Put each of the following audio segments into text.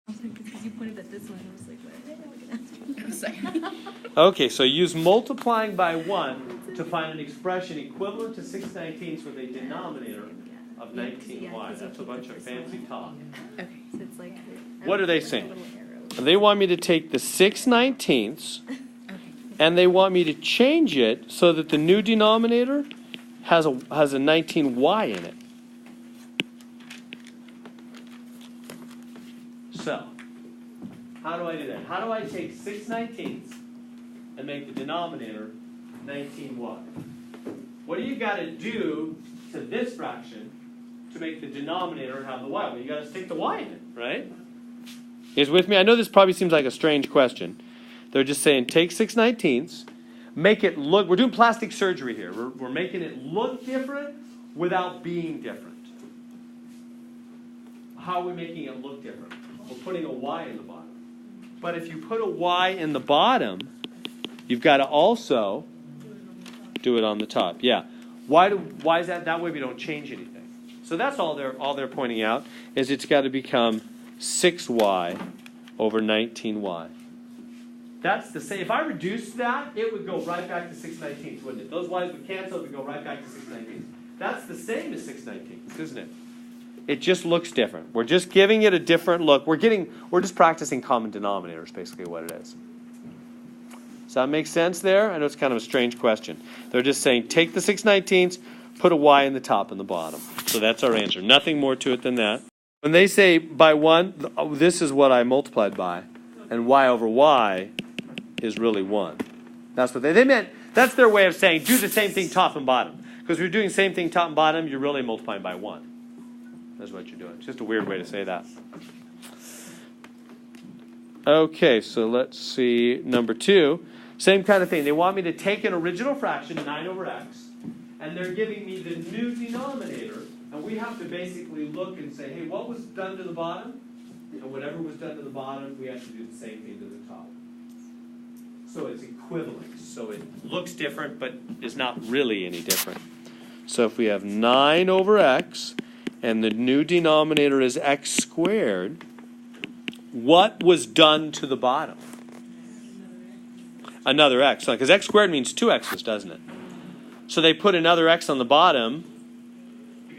Because you pointed at this one, I was like, what? I'm sorry. Okay, so use multiplying by 1 to find an expression equivalent to 6/19 with a denominator of 19y. That's a bunch of fancy talk. Okay, so it's like... What are they saying? They want me to take the 6/19 and they want me to change it so that the new denominator has a 19y in it. So, how do I do that? How do I take 6/19 and make the denominator 19y? What do you got to do to this fraction to make the denominator have the y? Well, you got to stick the y in it, right? You guys with me? I know this probably seems like a strange question. They're just saying take 6/19, make it look, we're doing plastic surgery here. We're making it look different without being different. How are we making it look different? We're putting a y in the bottom. But if you put a y in the bottom, you've got to also do it on the top. Yeah. Why is that? That way we don't change anything. So that's all they're pointing out, is it's got to become 6y over 19y. That's the same. If I reduced that, it would go right back to 6/19, wouldn't it?Ose y's would cancel, it would go right back to 6/19. That's the same as 6/19, isn't it? It just looks different. We're just giving it a different look. We're just practicing common denominators, basically what it is. Does that make sense there? I know it's kind of a strange question. They're just saying, take the 6/19, put a y in the top and the bottom. So that's our answer. Nothing more to it than that. When they say by 1, this is what I multiplied by, and y over y is really 1. That's what they meant. That's their way of saying, do the same thing top and bottom. Because if you're doing the same thing top and bottom, you're really multiplying by 1. That's what you're doing. It's just a weird way to say that. Okay, so let's see. Number 2. Same kind of thing. They want me to take an original fraction, 9 over x, and they're giving me the new denominator. And we have to basically look and say, hey, what was done to the bottom? And whatever was done to the bottom, we have to do the same thing to the top. So it's equivalent. So it looks different, but is not really any different. So if we have 9 over x, and the new denominator is x squared, what was done to the bottom? Another x. Because x squared means 2 x's, doesn't it? So they put another x on the bottom.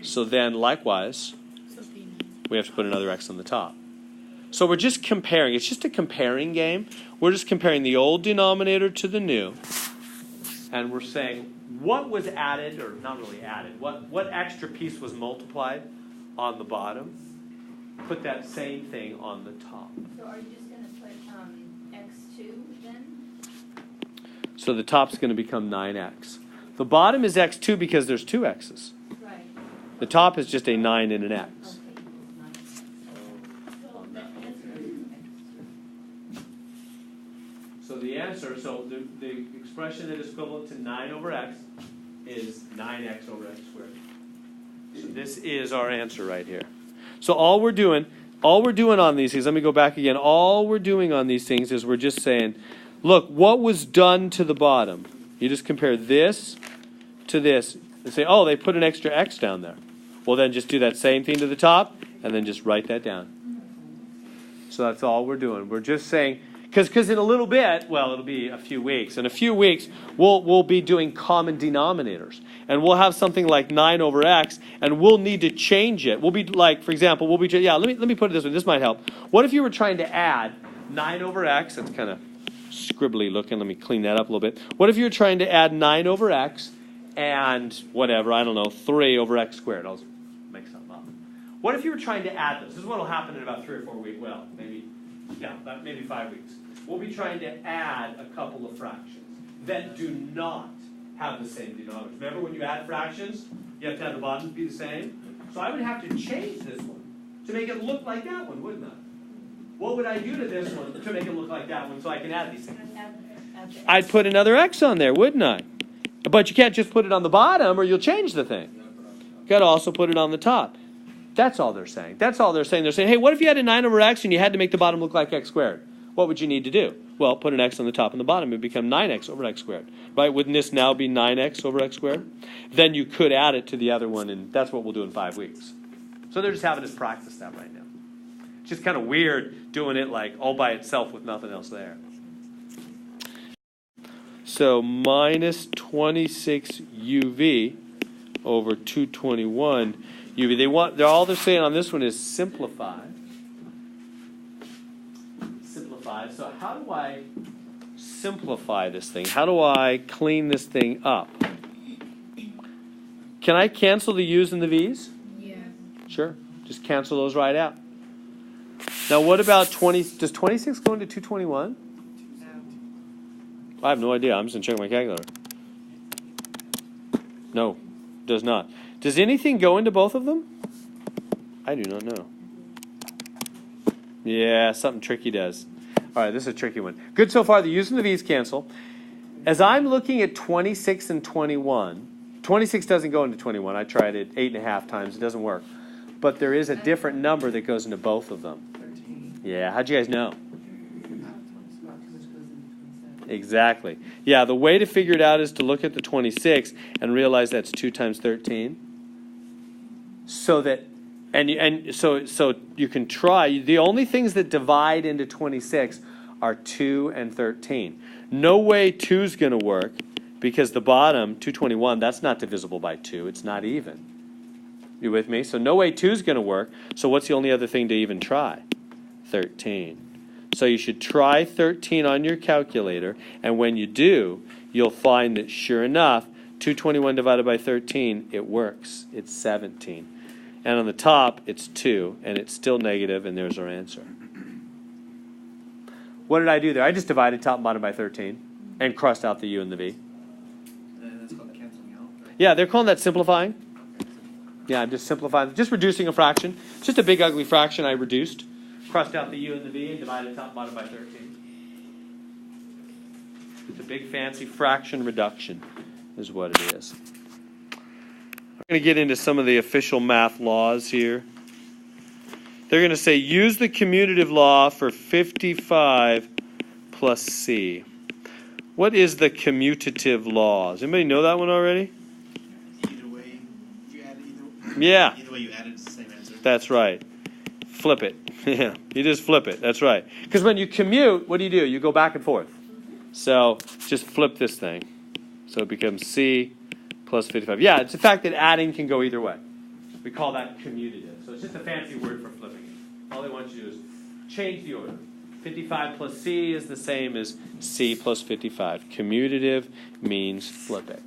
So then, likewise, we have to put another x on the top. So we're just comparing. It's just a comparing game. We're just comparing the old denominator to the new. And we're saying, what was added, or not really added, what extra piece was multiplied on the bottom? Put that same thing on the top. So are you just going to put x2 then? So the top's going to become 9x. The bottom is x2 because there's 2 x's. Right. The top is just a 9 and an x. Okay. So the answer, the expression that is equivalent to 9 over x is 9x over x squared. So this is our answer right here. So all we're doing on these things, let me go back again. All we're doing on these things is we're just saying, look, what was done to the bottom? You just compare this to this and say, oh, they put an extra x down there. Well, then just do that same thing to the top and then just write that down. So that's all we're doing. We're just saying, because in a little bit, well, it'll be a few weeks. In a few weeks, we'll be doing common denominators. And we'll have something like 9 over x, and we'll need to change it. We'll be like, for example, let me put it this way. This might help. What if you were trying to add 9 over x? That's kind of scribbly looking. Let me clean that up a little bit. What if you were trying to add 9 over x and whatever, I don't know, 3 over x squared? I'll make something up. What if you were trying to add those? This is what will happen in about 3 or 4 weeks. Well, maybe 5 weeks. We'll be trying to add a couple of fractions that do not have the same denominator. Remember when you add fractions, you have to have the bottoms be the same? So I would have to change this one to make it look like that one, wouldn't I? What would I do to this one to make it look like that one so I can add these things? I'd put another x on there, wouldn't I? But you can't just put it on the bottom or you'll change the thing. You've got to also put it on the top. That's all they're saying. That's all they're saying. They're saying, hey, what if you had a 9 over x and you had to make the bottom look like x squared? What would you need to do? Well, put an x on the top and the bottom. It would become 9x over x squared. Right? Wouldn't this now be 9x over x squared? Then you could add it to the other one, and that's what we'll do in 5 weeks. So they're just having us practice that right now. Just kind of weird doing it like all by itself with nothing else there. So minus 26 UV over 221 UV. All they're saying on this one is simplify. Simplify. So how do I simplify this thing? How do I clean this thing up? Can I cancel the U's and the V's? Yeah. Sure. Just cancel those right out. Now what about 20? Does 26 go into 221? I have no idea. I'm just going to check my calculator. No, does not. Does anything go into both of them? I do not know. Yeah, something tricky does. All right, this is a tricky one. Good so far. The U's and the V's cancel. As I'm looking at 26 and 21, 26 doesn't go into 21. I tried it 8.5 times. It doesn't work. But there is a different number that goes into both of them. 13. Yeah, how'd you guys know? Exactly. Yeah, the way to figure it out is to look at the 26 and realize that's 2 times 13. So that, so you can try. The only things that divide into 26 are 2 and 13. No way 2 is going to work because the bottom, 221, that's not divisible by 2. It's not even. You with me? So no way 2 is going to work. So what's the only other thing to even try? 13. So you should try 13 on your calculator, and when you do, you'll find that sure enough, 221 divided by 13, it works. It's 17. And on the top, it's 2, and it's still negative, and there's our answer. What did I do there? I just divided top and bottom by 13 and crossed out the U and the V. That's called canceling out. Right? Yeah, they're calling that simplifying. Yeah, I'm just simplifying, just reducing a fraction. It's just a big ugly fraction I reduced. Crossed out the U and the V and divided top and bottom by 13. It's a big fancy fraction reduction is what it is. We're going to get into some of the official math laws here. They're going to say use the commutative law for 55 plus C. What is the commutative law? Does anybody know that one already? Either way, you add either. Yeah. Either way you add it, it's the same answer. That's right. Flip it. Yeah, you just flip it. That's right. Because when you commute, what do? You go back and forth. So just flip this thing. So it becomes C plus 55. Yeah, it's the fact that adding can go either way. We call that commutative. So it's just a fancy word for flipping it. All they want you to do is change the order. 55 plus C is the same as C plus 55. Commutative means flip it.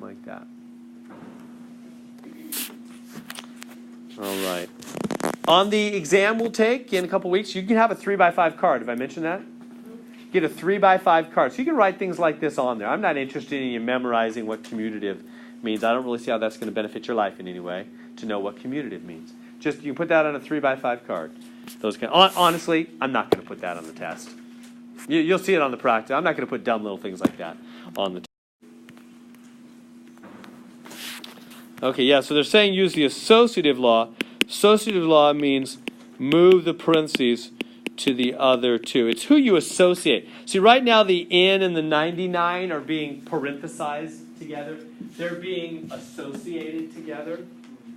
Like that. All right. On the exam we'll take in a couple weeks, you can have a 3x5 card. Have I mentioned that? Get a 3x5 card. So you can write things like this on there. I'm not interested in you memorizing what commutative means. I don't really see how that's going to benefit your life in any way to know what commutative means. Just you can put that on a 3x5 card. Those honestly, I'm not going to put that on the test. You'll see it on the practice. I'm not going to put dumb little things like that on the test. Okay, yeah, so they're saying use the associative law. Associative law means move the parentheses to the other two. It's who you associate. See, right now the N and the 99 are being parenthesized together. They're being associated together.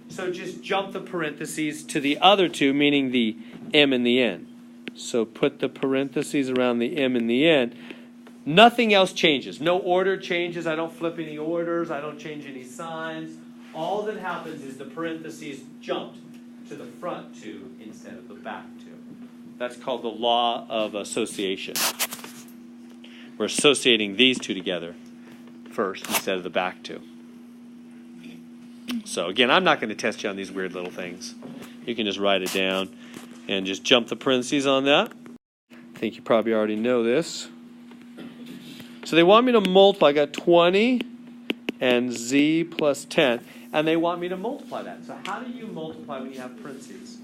So just jump the parentheses to the other two, meaning the M and the N. So put the parentheses around the M and the N. Nothing else changes. No order changes. I don't flip any orders. I don't change any signs. All that happens is the parentheses jumped to the front two instead of the back two. That's called the law of association. We're associating these two together first instead of the back two. So again, I'm not going to test you on these weird little things. You can just write it down and just jump the parentheses on that. I think you probably already know this. So they want me to multiply. I got 20 and Z plus 10. And they want me to multiply that. So how do you multiply when you have parentheses?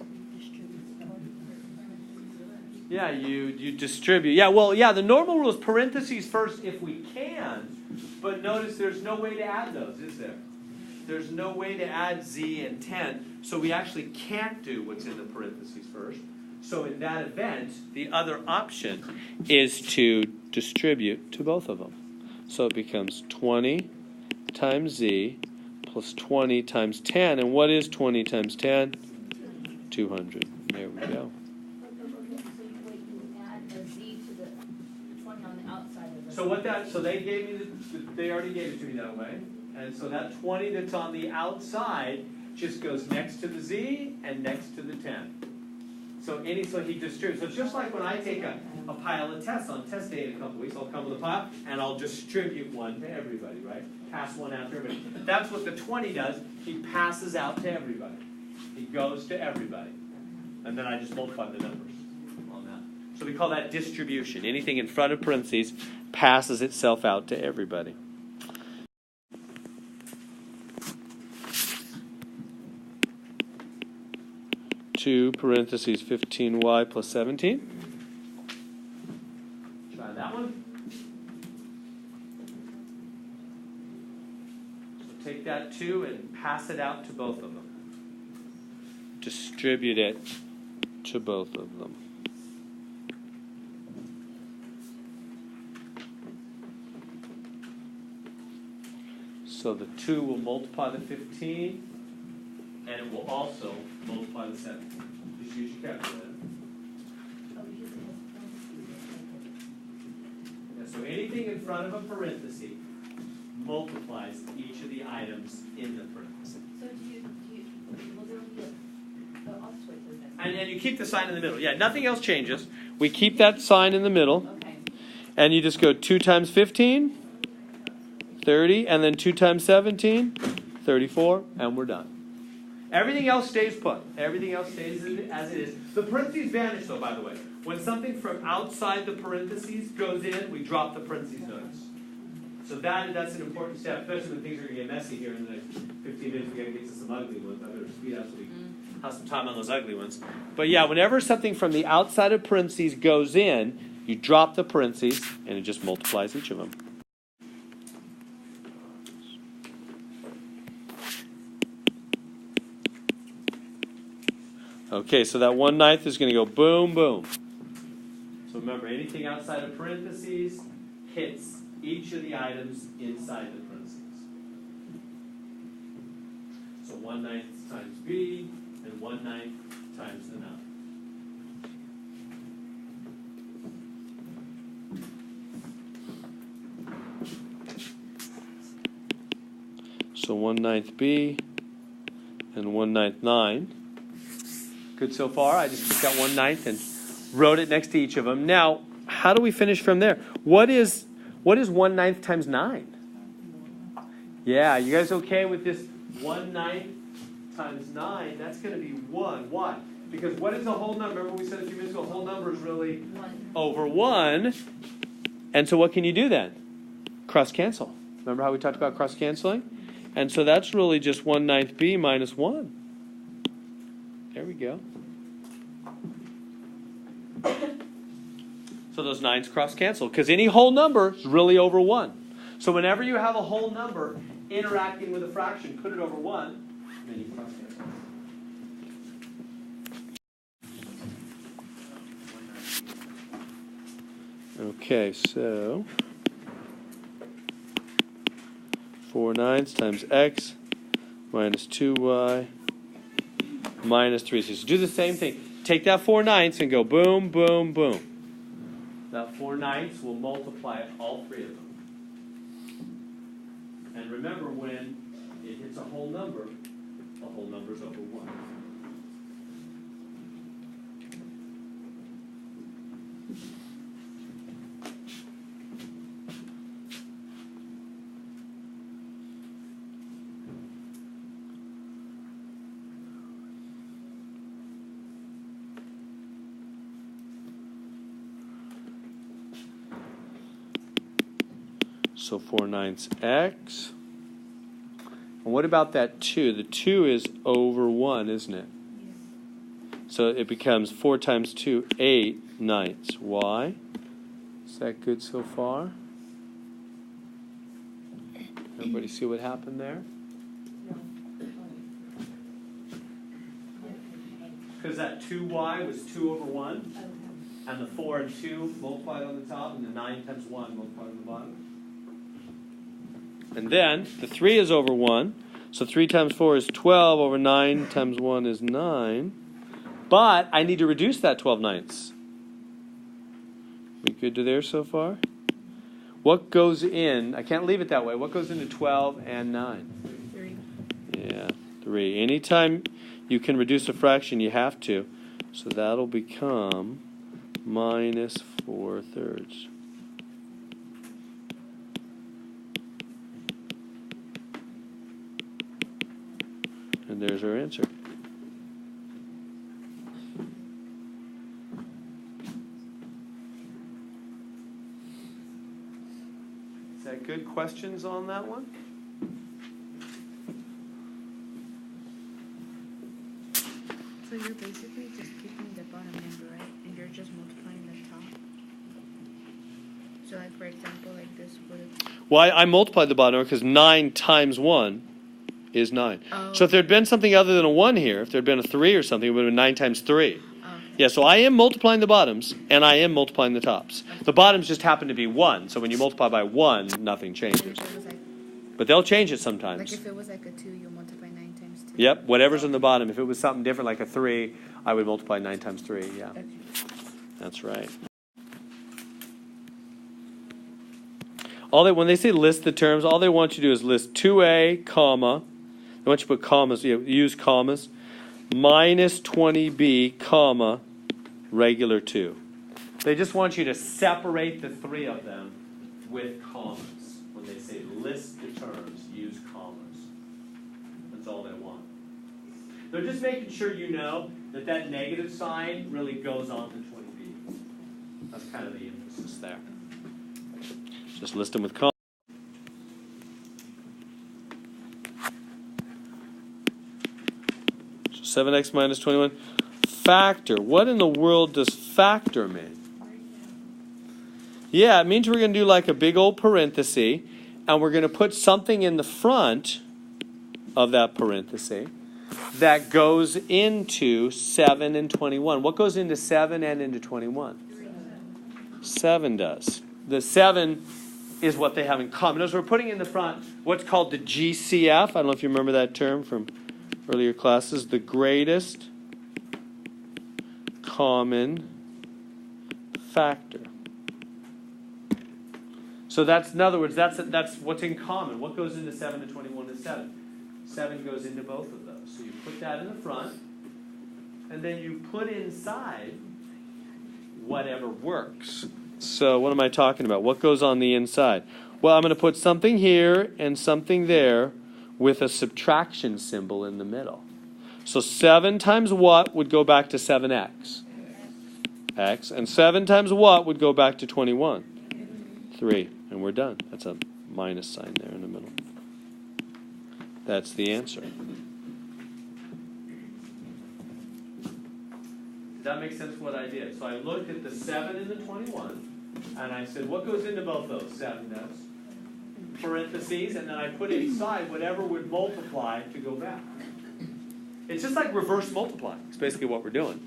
Yeah, you distribute. Yeah, well, yeah, the normal rule is parentheses first if we can. But notice there's no way to add those, is there? There's no way to add Z and 10. So we actually can't do what's in the parentheses first. So in that event, the other option is to distribute to both of them. So it becomes 20 times Z plus 20 times 10. And what is 20 times 10? 200. There we go. So they gave me they already gave it to me that way. And so that 20 that's on the outside just goes next to the z and next to the 10. So he distributes. So it's just like when I take a pile of tests on test day in a couple weeks, I'll come with a pile and I'll distribute one to everybody, right? Pass one out to everybody. That's what the 20 does. He passes out to everybody. He goes to everybody. And then I just multiply the numbers on that. So we call that distribution. Anything in front of parentheses passes itself out to everybody. Two parentheses 15y plus 17. Try that one. So take that 2 and pass it out to both of them. Distribute it to both of them. So the 2 will multiply the 15. And it will also multiply the 7. Just use your calculator. Yeah, so anything in front of a parenthesis multiplies each of the items in the parenthesis. So will there be I'll just wait till the next. And you keep the sign in the middle. Yeah, nothing else changes. We keep that sign in the middle. Okay. And you just go 2 times 15, 30, and then 2 times 17, 34, and we're done. Everything else stays put. Everything else stays as it is. The parentheses vanish, though, by the way. When something from outside the parentheses goes in, we drop the parentheses notice. So that's an important step, especially when things are going to get messy here in the next 15 minutes. We're going to get to some ugly ones. I better speed up so we have some time on those ugly ones. But yeah, whenever something from the outside of parentheses goes in, you drop the parentheses, and it just multiplies each of them. Okay, so that 1/9 is going to go boom, boom. So remember, anything outside of parentheses hits each of the items inside the parentheses. So 1/9 times b and 1/9 times the 9. So 1/9 b and 1/9 9. Good so far. I just took that 1/9 and wrote it next to each of them. Now, how do we finish from there? What is 1/9 times 9? Yeah, you guys okay with this 1/9 times 9? That's going to be 1. Why? Because what is a whole number? Remember we said a few minutes ago, a whole number is really 1 over 1. And so what can you do then? Cross cancel. Remember how we talked about cross canceling? And so that's really just 1/9 b minus 1. There we go. So those 9s cross cancel because any whole number is really over 1. So whenever you have a whole number interacting with a fraction, put it over 1, and then you cross cancel. Okay, so 4 9s times x minus 2y minus 3. So do the same thing. Take that 4 9s and go boom, boom, boom. That 4 9s will multiply all 3 of them. And remember, when it hits a whole number is over 1. So 4 9s x. And what about that 2? The 2 is over 1, isn't it? So it becomes 4 times 2, 8 9ths. Why? Is that good so far? Everybody see what happened there? Because that 2y was 2 over 1. And the 4 and 2 multiplied on the top, and the 9 times 1 multiplied on the bottom. And then the 3 is over 1. So 3 times 4 is 12 over 9 times 1 is 9. But I need to reduce that 12 9ths. We good to there so far? What goes in, I can't leave it that way, what goes into 12 and 9? 3. Yeah, 3. Anytime you can reduce a fraction, you have to. So that'll become minus 4/3. And there's our answer. Is that good questions on that one? So you're basically just keeping the bottom number, right? And you're just multiplying the top. So like for example, like this would. Well, I multiplied the bottom number because 9 times 1 is 9. Oh. So if there had been something other than a 1 here, if there had been a 3 or something, it would have been 9 times 3. Okay. Yeah, so I am multiplying the bottoms, and I am multiplying the tops. The bottoms just happen to be 1, so when you multiply by 1, nothing And changes. if it was like But they'll change it if sometimes. it was like a 2, you multiply 9 times 2. Yep, whatever's on the bottom. If it was something different like a 3, I would multiply 9 times 3, yeah. Okay. That's right. When they say list the terms, all they want you to do is list 2a, comma. They want you to put commas, use commas. Minus 20b, comma, regular 2. They just want you to separate the 3 of them with commas. When they say list the terms, use commas. That's all they want. They're just making sure you know that that negative sign really goes on to 20b. That's kind of the emphasis there. Just list them with commas. So 7x minus 21. Factor. What in the world does factor mean? Yeah, it means we're going to do like a big old parenthesis, and we're going to put something in the front of that parenthesis that goes into 7 and 21. What goes into 7 and into 21? 7 does. The 7 is what they have in common. As we're putting in the front what's called the GCF. I don't know if you remember that term from earlier classes. The greatest common factor. So that's, in other words, that's what's in common. What goes into 7 and 21 is 7. 7 goes into both of those. So you put that in the front, and then you put inside whatever works. So what am I talking about? What goes on the inside? Well, I'm going to put something here and something there with a subtraction symbol in the middle. So 7 times what would go back to 7x? X. And 7 times what would go back to 21? 3. And we're done. That's a minus sign there in the middle. That's the answer. Does that make sense what I did? So I looked at the 7 and the 21, and I said, what goes into both those? 7 does. Parentheses, and then I put inside whatever would multiply to go back. It's just like reverse multiplying. It's basically what we're doing.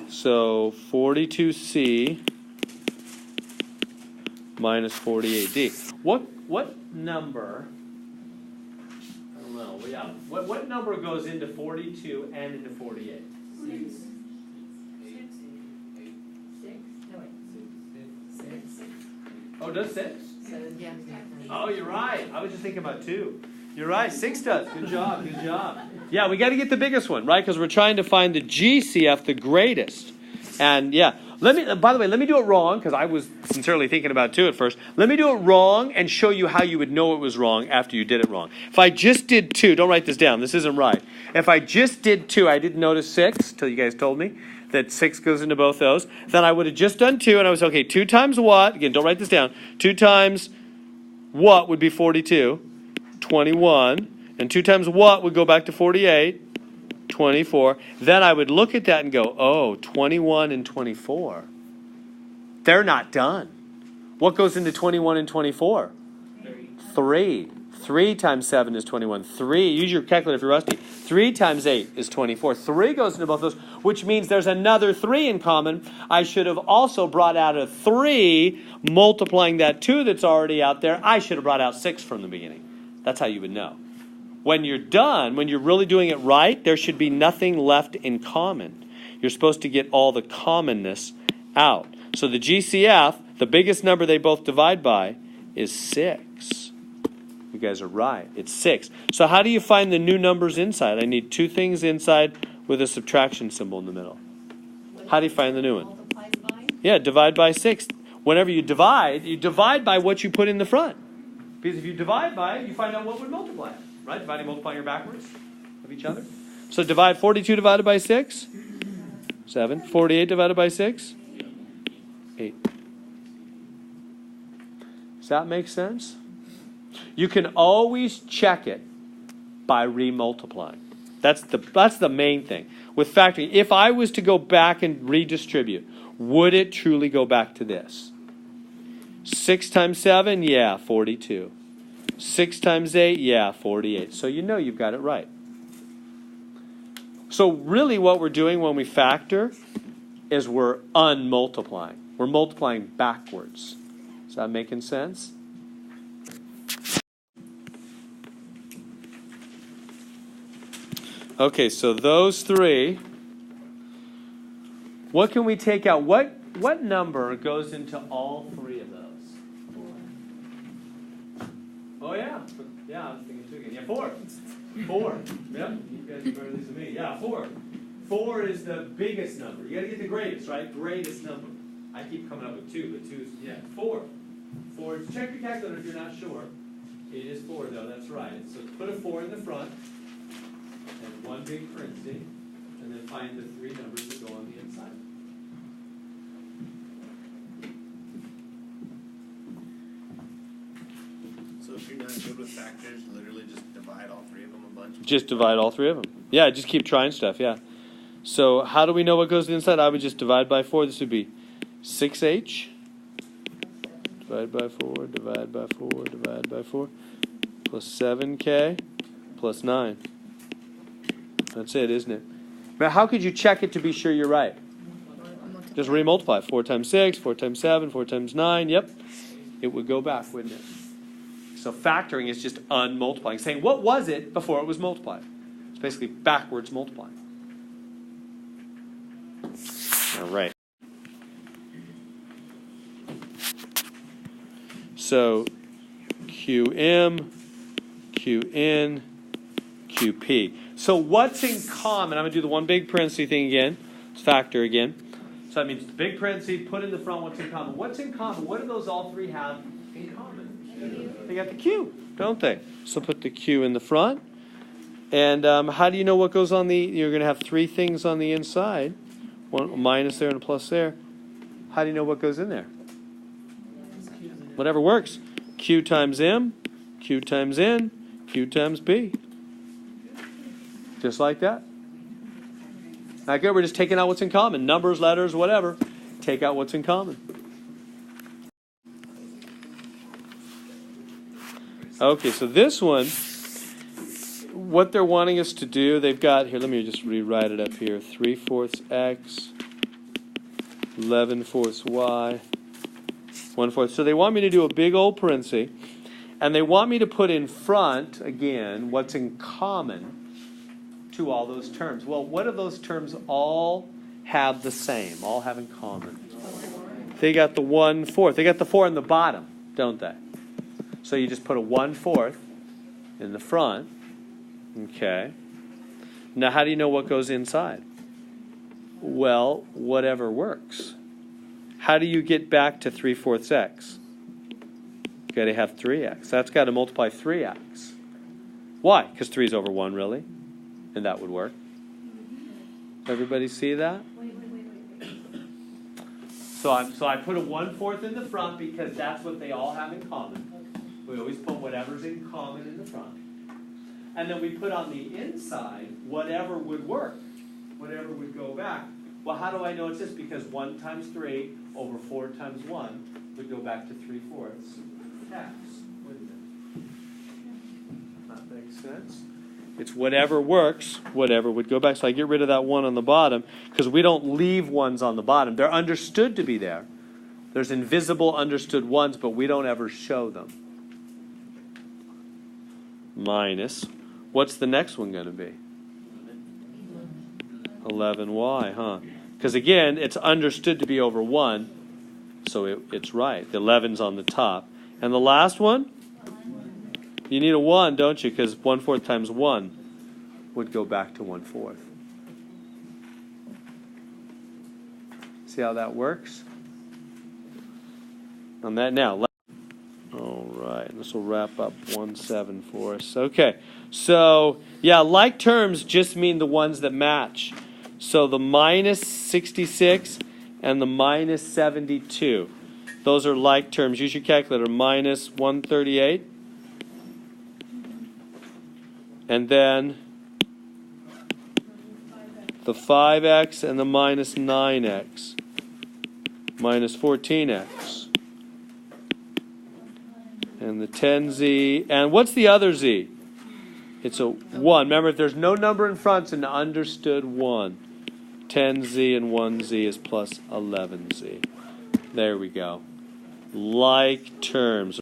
So 42c minus 48d. What number? I don't know. Yeah. What number goes into 42 and into 48? 6. Oh, does 6? 7. Yeah. Oh, you're right. I was just thinking about 2. You're right. 6 does. Good job. Good job. Yeah, we got to get the biggest one, right? Because we're trying to find the GCF, the greatest. And yeah, by the way, let me do it wrong, because I was sincerely thinking about 2 at first. Let me do it wrong and show you how you would know it was wrong after you did it wrong. If I just did 2, don't write this down. This isn't right. If I just did 2, I didn't notice 6 till you guys told me that 6 goes into both those. Then I would have just done 2, and I was, okay, 2 times what? Again, don't write this down. 2 times what would be 42? 21. And 2 times what would go back to 48? 24. Then I would look at that and go, oh, 21 and 24. They're not done. What goes into 21 and 24? 3. 3 times 7 is 21. 3, use your calculator if you're rusty. 3 times 8 is 24. 3 goes into both those, which means there's another 3 in common. I should have also brought out a 3, multiplying that 2 that's already out there. I should have brought out 6 from the beginning. That's how you would know. When you're done, when you're really doing it right, there should be nothing left in common. you're supposed to get all the commonness out. So the GCF, the biggest number they both divide by, is 6. You guys are right. It's 6. So how do you find the new numbers inside? I need two things inside with a subtraction symbol in the middle. How do you find the new one? Multiplies by? Yeah, divide by 6. Whenever you divide by what you put in the front. Because if you divide by it, you find out what would multiply. Right? Dividing, multiplying are backwards of each other. So divide 42 divided by 6. 7. 48 divided by 6. 8. Does that make sense? You can always check it by remultiplying. That's the main thing. With factoring, if I was to go back and redistribute, would it truly go back to this? 6 times 7, yeah, 42. 6 times 8, yeah, 48. So you know you've got it right. So really what we're doing when we factor is we're unmultiplying. We're multiplying backwards. Is that making sense? Okay, so those three. What can we take out? What number goes into all three of those? 4. Oh yeah. Yeah, I was thinking 2 again. Yeah, 4. 4. Yep. You guys are better than me. Yeah, 4. 4 is the biggest number. You got to get the greatest, right? Greatest number. I keep coming up with 2, but 2 is, yeah, 4. 4. Check your calculator if you're not sure. It is 4 though, that's right. So put a 4 in the front, and one big parenthesis, and then find the 3 numbers that go on the inside. So if you're not good with factors, literally just divide all 3 of them a bunch. Just divide all 3 of them. Yeah, just keep trying stuff, yeah. So how do we know what goes to the inside? I would just divide by 4. This would be 6h. Divide by 4, divide by 4, divide by 4. Plus 7k, plus 9. That's it, isn't it? But how could you check it to be sure you're right? Just remultiply. 4 times 6, 4 times 7, 4 times 9. Yep. It would go back, wouldn't it? So factoring is just unmultiplying. Saying, what was it before it was multiplied? It's basically backwards multiplying. All right. So QM, QN, QP. So what's in common? I'm going to do the one big parenthesis thing again. Let's factor again. So that means the big parenthesis, put in the front what's in common. What's in common? What do those all 3 have in common? They got the Q, don't they? So put the Q in the front. And how do you know what goes on the... You're going to have 3 things on the inside. One, a minus there and a plus there. How do you know what goes in there? Whatever works. Q times M, Q times N, Q times P. Just like that. Okay, we're just taking out what's in common. Numbers, letters, whatever. Take out what's in common. Okay, so this one, what they're wanting us to do, they've got, here, let me just rewrite it up here. 3/4 X, 11/4 Y, 1/4. So they want me to do a big old parenthesis, and they want me to put in front, again, what's in common to all those terms. Well, what do those terms all have the same, all have in common? They got the 1/4. They got the 4 in the bottom, don't they? So you just put a 1/4 in the front. Okay. Now, how do you know what goes inside? Well, whatever works. How do you get back to 3/4 X? You've got to have 3x. That's got to multiply 3x. Why? Because 3 is over 1, really. And that would work. Everybody see that? Wait. So I put a 1/4 in the front because that's what they all have in common. We always put whatever's in common in the front. And then we put on the inside whatever would work. Whatever would go back. Well, how do I know it's this? Because 1 times 3 over 4 times 1 would go back to 3/4 X, wouldn't it? That makes sense? It's whatever works, whatever would go back. So I get rid of that 1 on the bottom because we don't leave 1s on the bottom. They're understood to be there. There's invisible understood 1s, but we don't ever show them. Minus. What's the next one going to be? 11y, huh? Because again, it's understood to be over 1, so it's right. The 11's on the top. And the last one? You need a 1, don't you? Because 1/4 times 1 would go back to 1/4. See how that works? On that now. All right, this will wrap up 1/7 for us. Okay, so yeah, like terms just mean the ones that match. So the minus 66 and the minus 72. Those are like terms. Use your calculator. Minus 138. And then the 5x and the minus 9x. Minus 14x. And the 10z. And what's the other z? It's a 1. Remember, if there's no number in front, it's an understood 1. 10z and 1z is plus 11z. There we go. Like terms.